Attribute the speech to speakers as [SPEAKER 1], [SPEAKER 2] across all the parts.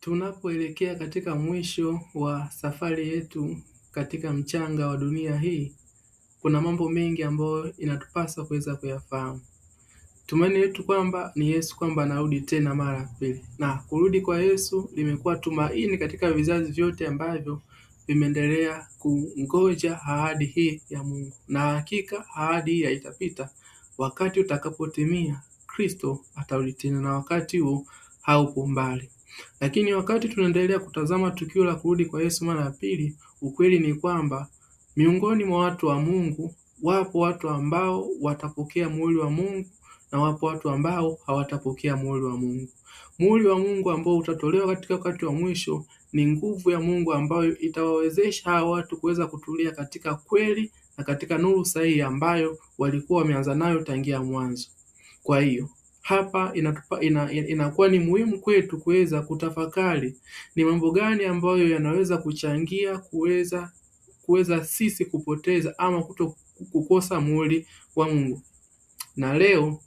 [SPEAKER 1] Tunapoelekea katika mwisho wa safari yetu katika mchanga wa dunia hii, kuna mambo mengi ambayo inatupasa kuweza kuyafahamu. Tumaini letu kwamba ni Yesu kwamba anarudi tena mara ya pili. Na kurudi kwa Yesu limekuwa tumaini katika vizazi vyote ambavyo vimeendelea kungoja ahadi hii ya Mungu. Na hakika ahadi hii haitapita. Wakati utakapotimia, Kristo atarudi tena, na wakati huo haupo mbali. Lakini wakati tunaendelea kutazama tukio la kurudi kwa Yesu mara ya pili, ukweli ni kwamba miongoni mwa watu wa Mungu wapo watu ambao watapokea muhuri wa Mungu na wapo watu ambao hawatapokea muhuri wa Mungu. Muhuri wa Mungu ambao utatolewa katika wakati wa mwisho ni nguvu ya Mungu ambayo itawawezesha hawa watu kuweza kutulia katika kweli na katika nuru sahihi ambayo walikuwa wameanza nayo tangia mwanzo. Kwa hiyo hapa inakuwa ni muhimu kwetu kuweza kutafakari ni mambo gani ambayo yanaweza kuchangia kuweza sisi kupoteza ama kukosa muhuri wa Mungu. Na leo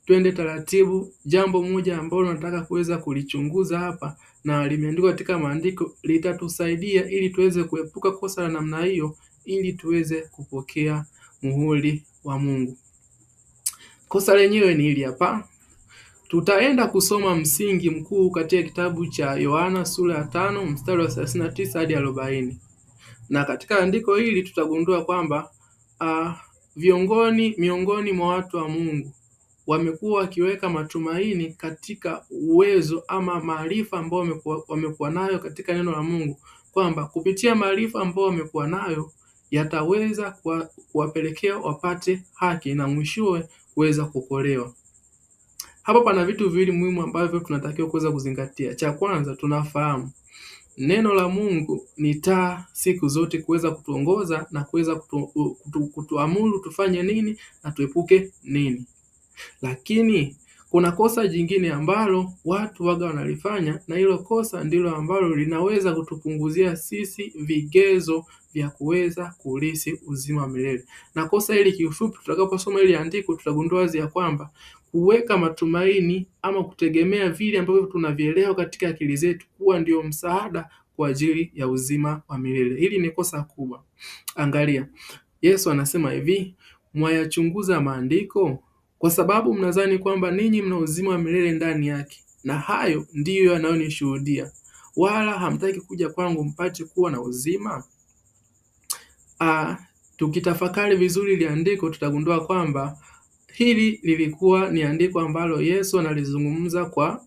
[SPEAKER 1] twende taratibu. Jambo moja ambalo nataka kuweza kulichunguza hapa na limeandikwa katika maandiko litatusaidia ili tuweze kuepuka kosa la namna hiyo, ili tuweze kupokea muhuri wa Mungu. Kosa lenyewe ni hili hapa. Tutaenda kusoma msingi mkuu katika kitabu cha Yohana sura ya 5 mstari wa 39 hadi 40. Na katika andiko hili tutagundua kwamba miongoni mwa watu wa Mungu wamekuwa wakiweka matumaini katika uwezo ama maarifa ambayo wamekuwa nayo katika neno la Mungu, kwamba kupitia maarifa ambayo wamekuwa nayo yataweza kuwapelekea wapate haki na mwishowe kuweza kuokolewa. Hapa pana vitu viwili muhimu ambavyo tunatakiwa kuweza kuzingatia. Cha kwanza, tunafahamu neno la Mungu ni taa siku zote kuweza kutuongoza na kuweza kutuamuru tufanye nini na tuepuke nini. Lakini kuna kosa jingine ambalo watu waga wanalifanya, na hilo kosa ndilo ambalo linaweza kutupunguzia sisi vigezo vya kuweza kulisi uzima wa milele. Na kosa hili kiufupi, tutakaposoma hili andiko tutagundua wazi ya kwamba kuweka matumaini ama kutegemea vile ambavyo tunavielewa katika akili zetu kuwa ndio msaada kwa ajili ya uzima wa milele. Hili ni kosa kubwa. Angalia, Yesu anasema hivi, mwayachunguza maandiko kwa sababu mnadhani kwamba ninyi mna uzima wa milele ndani yake, na hayo ndiyo yanayonishuhudia, wala hamtaki kuja kwangu mpate kuwa na uzima. Tukitafakari vizuri ile andiko tutagundua kwamba hili lilikuwa ni andiko ambalo Yesu analizungumza kwa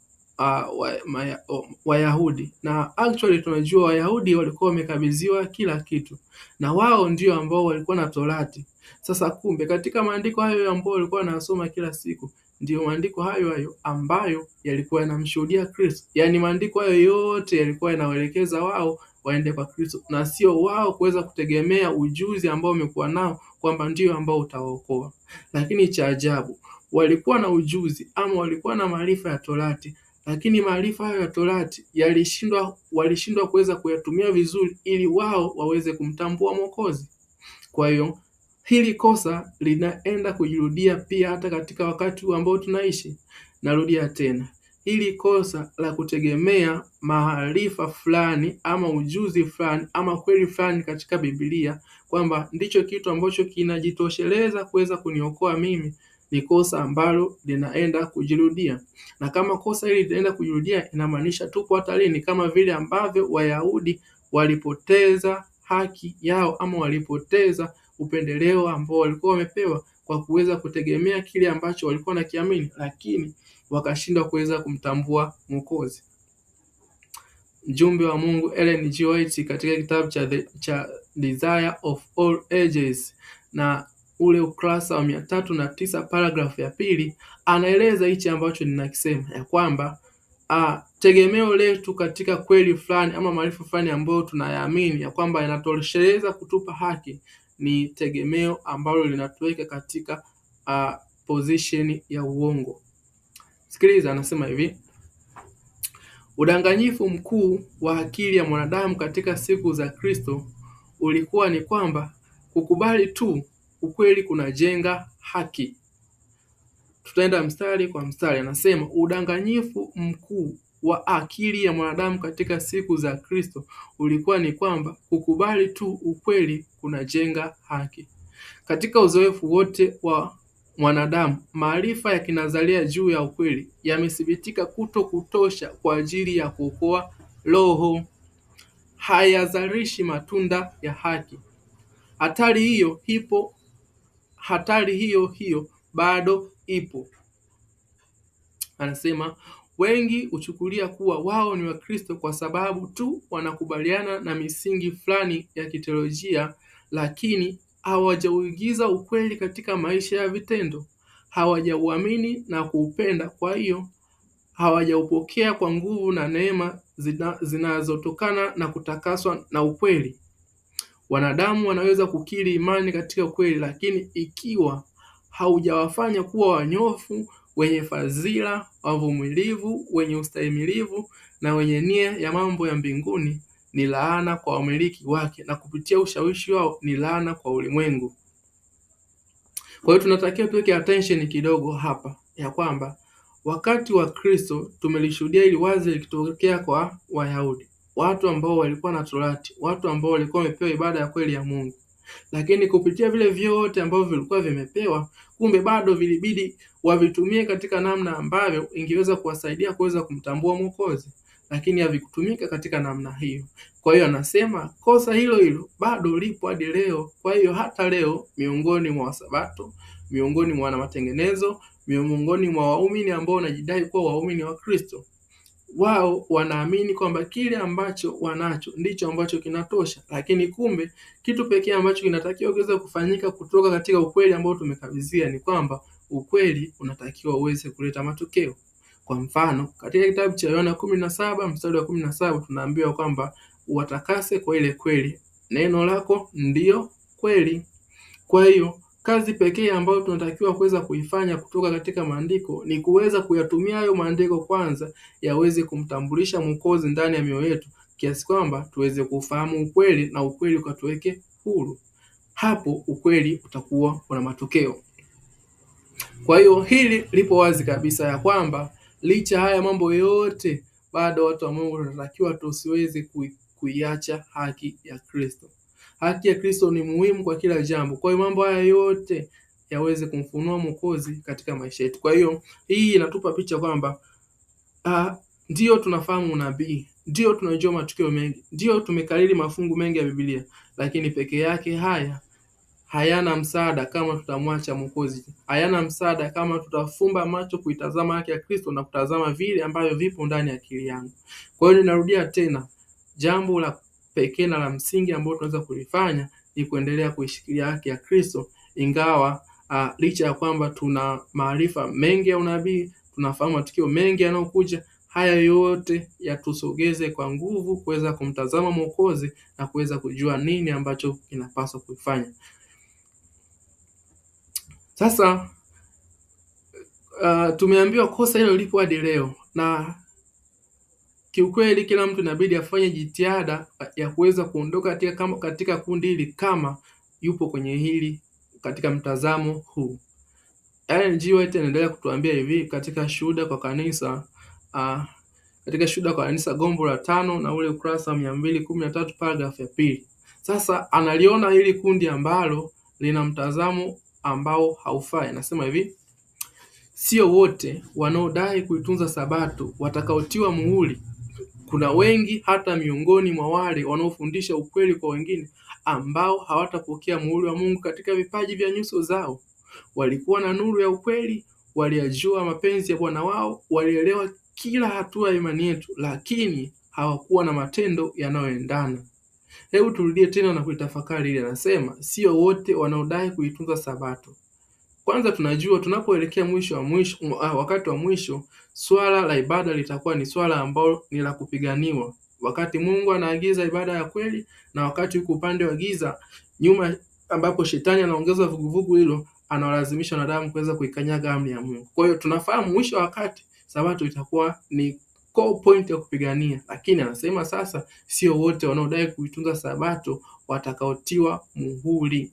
[SPEAKER 1] Wayahudi, na actually tunajua Wayahudi walikuwa wamekabidhiwa kila kitu na wao ndio ambao walikuwa na Torati. Sasa kumbe katika maandiko hayo ambao walikuwa wanasoma kila siku ndio maandiko hayo ambayo yalikuwa yanamshuhudia Kristo. Yaani maandiko hayo yote yalikuwa yanawaelekeza wao waende kwa Kristo, na sio wao kuweza kutegemea ujuzi ambao wamekuwa nao kwamba ndio ambao utawaokoa. Lakini cha ajabu, walikuwa na ujuzi ama walikuwa na maarifa ya Torati, lakini maarifa hayo ya Torati walishindwa kuweza kuyatumia vizuri ili wao waweze kumtambua Mwokozi. Kwa hiyo hili kosa linaenda kujirudia pia hata katika wakati ambao tunaishi. Narudia tena, hili kosa la kutegemea maarifa fulani ama ujuzi fulani ama kweli fulani katika Biblia kwamba ndicho kitu ambacho kinajitosheleza kuweza kuniokoa mimi, ni kosa ambalo linaenda kujirudia. Na kama kosa hili linaenda kujirudia, inamaanisha tupo hatarini, kama vile ambavyo Wayahudi walipoteza haki yao ama walipoteza upendeleo ambao walikuwa wamepewa kwa kuweza kutegemea kile ambacho walikuwa nakiamini, lakini wakashindwa kuweza kumtambua Mwokozi. Mjumbe wa Mungu Ellen G. White katika kitabu cha Desire of All Ages na ule ukurasa wa 309 paragraph ya 2 anaeleza hichi ambacho ninakisema, ya kwamba tegemeo letu katika kweli fulani ama maarifa fulani ambayo tunayaamini ya kwamba yanatosheleza kutupa haki ni tegemeo ambalo linatuweka katika position ya uongo. Sikiliza, anasema hivi: udanganyifu mkuu wa akili ya mwanadamu katika siku za Kristo ulikuwa ni kwamba kukubali tu ukweli kunajenga haki. Tutaenda mstari kwa mstari. Anasema udanganyifu mkuu wa akili ya mwanadamu katika siku za Kristo ulikuwa ni kwamba kukubali tu ukweli kunajenga haki. Katika uzoefu wote wa mwanadamu, maarifa ya kinazalia juu ya ukweli yamethibitika kutosha kwa ajili ya kuokoa roho. Hayazalishi matunda ya haki. Hatari hiyo bado ipo. Anasema wengi huchukulia kuwa wao ni Wakristo kwa sababu tu wanakubaliana na misingi fulani ya kiteolojia, lakini hawajauigiza ukweli katika maisha ya vitendo. Hawajauamini na kuupenda, kwa hiyo hawajaupokea kwa nguvu na neema zinazotokana na kutakaswa na ukweli. Wanadamu wanaweza kukiri imani katika ukweli, lakini ikiwa haujawafanya kuwa wanyofu, wenye fadhila, wavumilivu, wenye ustahimilivu na wenye nia ya mambo ya mbinguni, ni laana kwa wamiliki wake, na kupitia ushawishi wao ni laana kwa ulimwengu. Kwa hiyo tunatakiwa tuweke attention kidogo hapa ya kwamba wakati wa Kristo tumelishuhudia ili wazi likitokea kwa Wayahudi, watu ambao walikuwa na Torati, watu ambao walikuwa wamepewa ibada ya kweli ya Mungu. Lakini kupitia vile vyote ambavyo vilikuwa vimepewa, kumbe bado vilibidi wavitumie katika namna ambavyo ingeweza kuwasaidia kuweza kumtambua Mwokozi, lakini havikutumika katika namna hiyo. Kwa hiyo anasema kosa hilo bado lipo hadi leo. Kwa hiyo hata leo miongoni mwa Wasabato, miongoni mwa wana matengenezo, miongoni mwa waumini ambao wanajidai kuwa waumini wa Kristo, wao wanaamini kwamba kile ambacho wanacho ndicho ambacho kinatosha, lakini kumbe kitu pekee ambacho kinatakiwa kuweza kufanyika kutoka katika ukweli ambao tumekabidhiwa ni kwamba ukweli unatakiwa uweze kuleta matokeo. Kwa mfano, katika kitabu cha Yohana 17 mstari wa 17 tunaambiwa kwamba watakase kwa ile kweli, neno lako ndiyo kweli. Kwa hiyo kazi pekee ambayo tunatakiwa kuweza kuifanya kutoka katika maandiko ni kuweza kuyatumia hayo maandiko kwanza yaweze kumtambulisha Mwokozi ndani ya mioyo yetu, kiasi kwamba tuweze kufahamu ukweli na ukweli ukatuweke huru. Hapo ukweli utakuwa una matokeo. Kwa hiyo hili lipo wazi kabisa ya kwamba licha haya mambo yote bado watu wa Mungu tunatakiwa tusiweze kuiacha haki ya Kristo. Haki ya Kristo ni muhimu kwa kila jambo. Kwa hiyo mambo haya yote yaweze kumfunua Mwokozi katika maisha yetu. Kwa hiyo hii inatupa picha kwamba ndio tunafahamu unabii, ndio tunajua matukio mengi, ndio tumekariri mafungu mengi ya Biblia, lakini peke yake hayana msaada kama tutamwacha Mwokozi. Hayana msaada kama tutafumba macho kuitazama haki ya Kristo na kutazama vile ambavyo vipo ndani ya akili yangu. Kwa hiyo ninarudia tena, jambo la pekee na la msingi ambalo tunaweza kulifanya ni kuendelea kuishikilia haki ya Kristo, ingawa licha ya kwamba tuna maarifa mengi ya unabii, tunafahamu matukio mengi yanayokuja, haya yote yatusogeze kwa nguvu kuweza kumtazama Mwokozi na kuweza kujua nini ambacho kinapaswa kufanya. Sasa tumeambiwa kosa hilo lipo hadi leo, na kiukweli kila mtu inabidi afanye jitihada ya kuweza kuondoka katika kundi hili kama yupo kwenye hili katika mtazamo huu. Ellen G. White anaendelea kutuambia hivi katika Shuhuda kwa Kanisa, katika Shuhuda kwa Kanisa gombo la 5 na ule ukurasa 213 paragraph ya 2. Sasa analiona hili kundi ambalo lina mtazamo ambao haufai. Anasema hivi: sio wote wanaodai kuitunza Sabato watakaotiwa muhuri. Kuna wengi hata miongoni mwa wale wanaofundisha ukweli kwa wengine ambao hawatapokea muhuri wa Mungu katika vipaji vya nyuso zao. Walikuwa na nuru ya ukweli, waliyajua mapenzi ya Bwana wao, walielewa kila hatua ya imani yetu, lakini hawakuwa na matendo yanayoendana. Hebu turudie tena na kuitafakari ile. Anasema sio wote wanaodai kuitunza Sabato. Kwanza tunajua tunapoelekea wakati wa mwisho, swala la ibada litakuwa ni swala ambalo ni la kupiganiwa. Wakati Mungu anaagiza ibada ya kweli na wakati yuko upande wa giza nyuma ambapo shetani anaongeza vuguvugu hilo, anawalazimisha wanadamu kuweza kuikanyaga amri ya Mungu. Kwa hiyo tunafahamu mwisho wakati Sabato itakuwa ni core point ya kupigania, lakini anasema sasa sio wote wanaodai kuitunza Sabato watakaotiwa muhuri.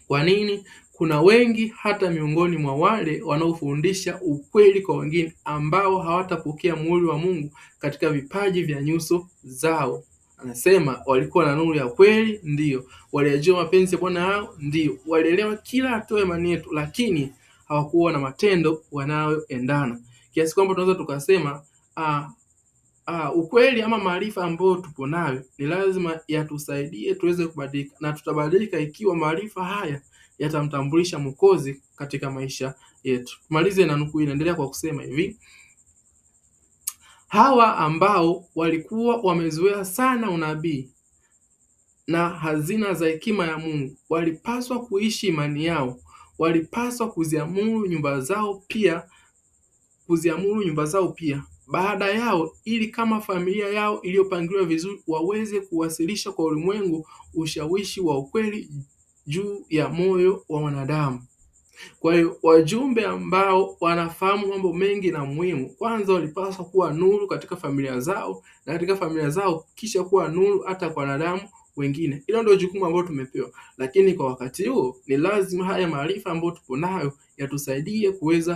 [SPEAKER 1] Kwa nini? kuna wengi hata miongoni mwa wale wanaofundisha ukweli kwa wengine ambao hawatapokea muhuri wa Mungu katika vipaji vya nyuso zao. Anasema walikuwa na nuru ya kweli, ndiyo. Waliyajua mapenzi ya Bwana wao, ndiyo. Walielewa kila hatua ya imani yetu, lakini hawakuwa na matendo wanayoendana. Kiasi kwamba tunaweza tukasema ukweli ama maarifa ambayo tupo nayo ni lazima yatusaidie tuweze kubadilika, na tutabadilika ikiwa maarifa haya yatamtambulisha Mwokozi katika maisha yetu. Tumalize na nukuu, inaendelea kwa kusema hivi: hawa ambao walikuwa wamezoea sana unabii na hazina za hekima ya Mungu walipaswa kuishi imani yao, walipaswa kuziamuru nyumba zao pia baada yao, ili kama familia yao iliyopangiliwa vizuri waweze kuwasilisha kwa ulimwengu ushawishi wa ukweli juu ya moyo wa wanadamu. Kwa hiyo wajumbe ambao wanafahamu mambo mengi na muhimu, kwanza walipaswa kuwa nuru katika familia zao, na katika familia zao kisha kuwa nuru hata kwa wanadamu wengine. Hilo ndio jukumu ambalo tumepewa, lakini kwa wakati huo ni lazima haya maarifa ambayo tupo nayo yatusaidie kuweza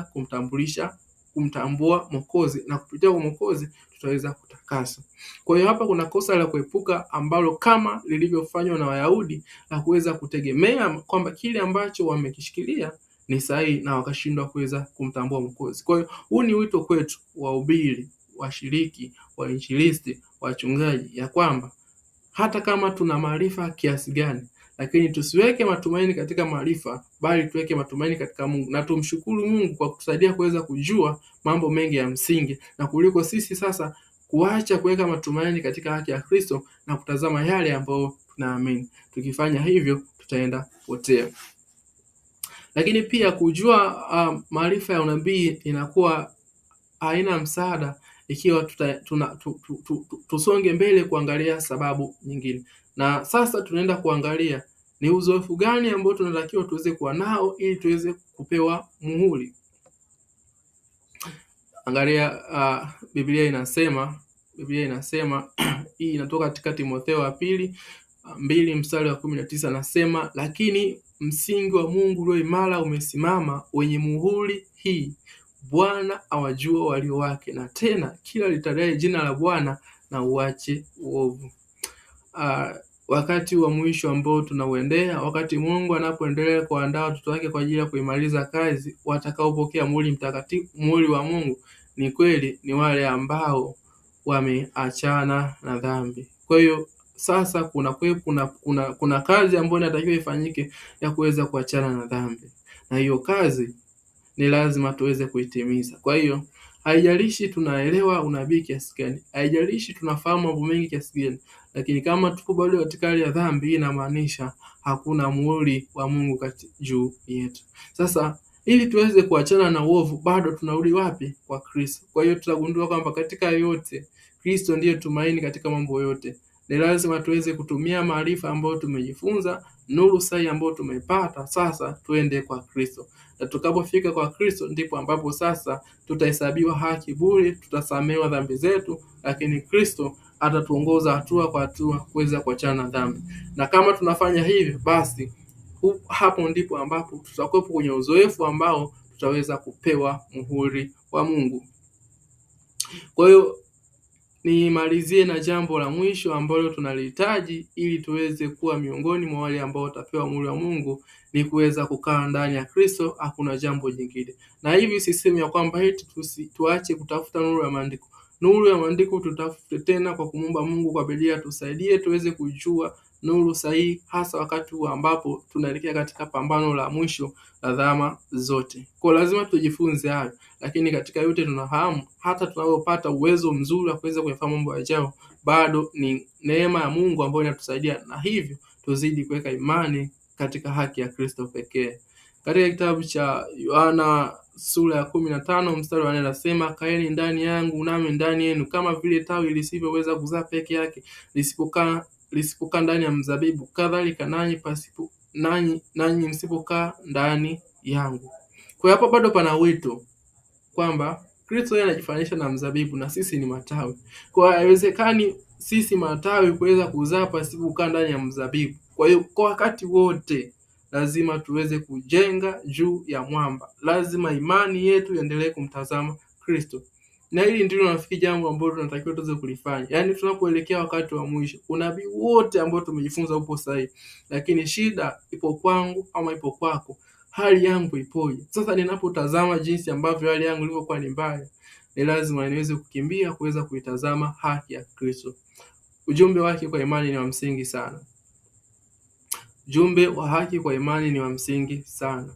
[SPEAKER 1] kumtambua Mwokozi, na kupitia kwa Mwokozi tutaweza kutakaswa. Kwa hiyo hapa kuna kosa la kuepuka ambalo kama lilivyofanywa na Wayahudi, la kuweza kutegemea kwamba kile ambacho wamekishikilia ni sahihi na wakashindwa kuweza kumtambua Mwokozi. Kwa hiyo huu ni wito kwetu wahubiri, washiriki, wainjilisti, wachungaji, ya kwamba hata kama tuna maarifa kiasi gani, lakini tusiweke matumaini katika maarifa, bali tuweke matumaini katika Mungu, na tumshukuru Mungu kwa kutusaidia kuweza kujua mambo mengi ya msingi, na kuliko sisi sasa kuacha kuweka matumaini katika haki ya Kristo na kutazama yale ambayo tunaamini. Tukifanya hivyo tutaenda kupotea. Lakini pia kujua maarifa ya unabii inakuwa haina msaada ikiwa tusonge mbele kuangalia sababu nyingine. Na sasa tunaenda kuangalia ni uzoefu gani ambao tunatakiwa tuweze kuwa nao ili tuweze kupewa muhuri. Angalia, Biblia inasema hii inatoka katika Timotheo wa pili 2:19, nasema lakini msingi wa Mungu ulio imara umesimama, wenye muhuri hii: Bwana awajua walio wake, na tena kila litadai jina la Bwana na uache uovu. Wakati wa mwisho ambao tunauendea, wakati Mungu anapoendelea kuandaa watoto wake kwa ajili ya kuimaliza kazi, watakaopokea muhuri mtakatifu, muhuri wa Mungu, ni kweli ni wale ambao wameachana na dhambi. Kwa hiyo sasa kuna kazi ambayo inatakiwa ifanyike ya kuweza kuachana na dhambi, na hiyo kazi ni lazima tuweze kuitimiza. Kwa hiyo haijalishi tunaelewa unabii kiasi gani, haijalishi tunafahamu mambo mengi kiasi gani, lakini kama tuko bado katika hali ya dhambi, inamaanisha hakuna muhuri wa Mungu juu yetu. Sasa ili tuweze kuachana na uovu, bado tunarudi wapi? Kwa Kristo. Kwa hiyo tutagundua kwamba katika yote Kristo ndiye tumaini katika mambo yote. Ni lazima tuweze kutumia maarifa ambayo tumejifunza, nuru sahihi ambayo tumeipata, sasa tuende kwa Kristo. Na tukapofika kwa Kristo ndipo ambapo sasa tutahesabiwa haki bure, tutasamehewa dhambi zetu, lakini Kristo atatuongoza hatua kwa hatua kuweza kuachana na dhambi. Na kama tunafanya hivyo, basi hapo ndipo ambapo tutakuwa kwenye uzoefu ambao tutaweza kupewa muhuri wa Mungu. Kwa hiyo nimalizie na jambo la mwisho ambalo tunalihitaji ili tuweze kuwa miongoni mwa wale ambao watapewa muhuri wa Mungu, ni kuweza kukaa ndani ya Kristo. Hakuna jambo jingine. Na hivi sisemi ya kwamba tuache kutafuta nuru ya maandiko. Nuru ya maandiko tutafute tena kwa kumwomba Mungu kwa bidii tusaidie tuweze kujua nuru sahihi, hasa wakati huu ambapo tunaelekea katika pambano la mwisho la dhama zote. Kwa lazima tujifunze hayo, lakini katika yote tunafahamu hata tunapopata uwezo mzuri wa kuweza kuyafahamu mambo yajayo, bado ni neema ya Mungu ambayo inatusaidia, na hivyo tuzidi kuweka imani katika haki ya Kristo pekee. Katika kitabu cha Yohana sura ya 15 mstari wa 4 nasema, kaeni ndani yangu nami ndani yenu, kama vile tawi lisivyoweza kuzaa peke yake lisipokaa ndani ya mzabibu, kadhalika nanyi msipokaa ndani yangu. Kwa hapo bado pana wito kwamba Kristo yeye anajifanisha na mzabibu na sisi ni matawi. Kwa haiwezekani sisi matawi kuweza kuzaa pasipokaa ndani ya mzabibu. Kwa hiyo kwa wakati wote lazima tuweze kujenga juu ya mwamba. Lazima imani yetu iendelee kumtazama Kristo. Na hili ndilo nafikiri jambo ambalo tunatakiwa tuweze kulifanya. Yaani tunapoelekea wakati wa mwisho, unabii wote ambao tumejifunza upo sahihi, lakini shida ipo kwangu ama ipo kwako. Hali yangu ipoje? Sasa ninapotazama jinsi ambavyo hali yangu ilivyokuwa ni mbaya, ni lazima niweze kukimbia kuweza kuitazama haki ya Kristo. Ujumbe wa haki kwa imani ni wa msingi sana. Ujumbe wa haki kwa imani ni wa msingi sana.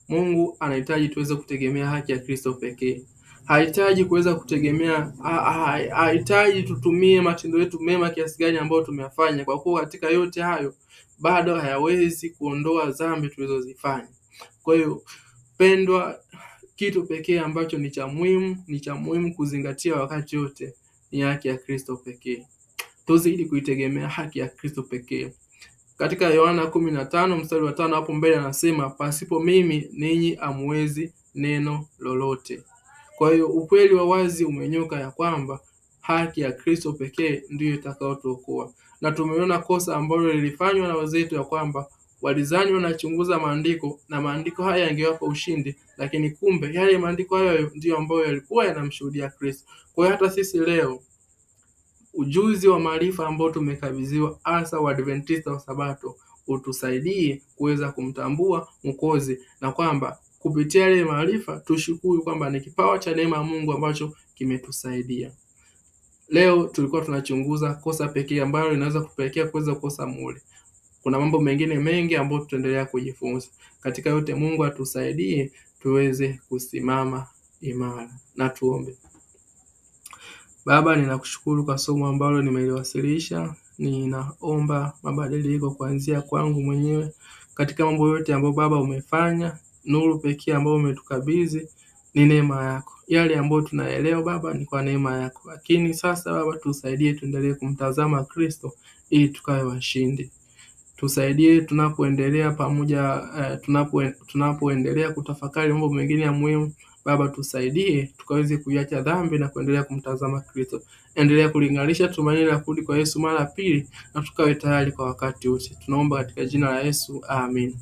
[SPEAKER 1] Mungu anahitaji tuweze kutegemea haki ya Kristo pekee. Hahitaji kuweza kutegemea, hahitaji tutumie matendo yetu mema kiasi gani ambayo tumeyafanya, kwa kuwa katika yote hayo bado hayawezi kuondoa dhambi tulizozifanya. Kwa hiyo pendwa, kitu pekee ambacho ni cha muhimu kuzingatia wakati wote ni haki ya Kristo pekee. Tuzidi kuitegemea haki ya Kristo pekee. Katika Yohana 15 mstari wa 5 hapo mbele anasema, pasipo mimi ninyi hamwezi neno lolote. Kwa hiyo ukweli wa wazi umenyoka ya kwamba haki ya Kristo pekee ndiyo itakayotuokoa. Na tumeona kosa ambalo lilifanywa na wazetu ya kwamba walizani wanachunguza maandiko na maandiko haya yangewapa ushindi, lakini kumbe yale maandiko hayo ndiyo ambayo yalikuwa yanamshuhudia Kristo. Kwa hiyo hata sisi leo ujuzi wa maarifa ambao tumekabidhiwa hasa wa Adventista wa Sabato utusaidie kuweza kumtambua Mwokozi, na kwamba kupitia yale maarifa tushukuru kwamba ni kipawa cha neema ya Mungu ambacho kimetusaidia. Leo tulikuwa tunachunguza kosa pekee ambalo linaweza kupelekea kuweza kukosa muhuri. Kuna mambo mengine mengi ambayo tutaendelea kujifunza. Katika yote Mungu atusaidie tuweze kusimama imara. Na tuombe. Baba, ninakushukuru kwa somo ambalo nimeliwasilisha. Ninaomba mabadiliko kuanzia kwangu mwenyewe katika mambo yote ambayo Baba umefanya. Nuru pekee ambayo umetukabidhi ni neema yako. Yale ambayo tunaelewa Baba ni kwa neema yako. Lakini sasa Baba, tusaidie tuendelee kumtazama Kristo ili tukawe washindi. Tusaidie tunapoendelea tunapoendelea kutafakari mambo mengine ya muhimu. Baba, tusaidie tukaweze kuiacha dhambi na kuendelea kumtazama Kristo. Endelea kulinganisha tumaini la kurudi kwa Yesu mara pili, na tukawe tayari kwa wakati wote. Tunaomba katika jina la Yesu. Amen.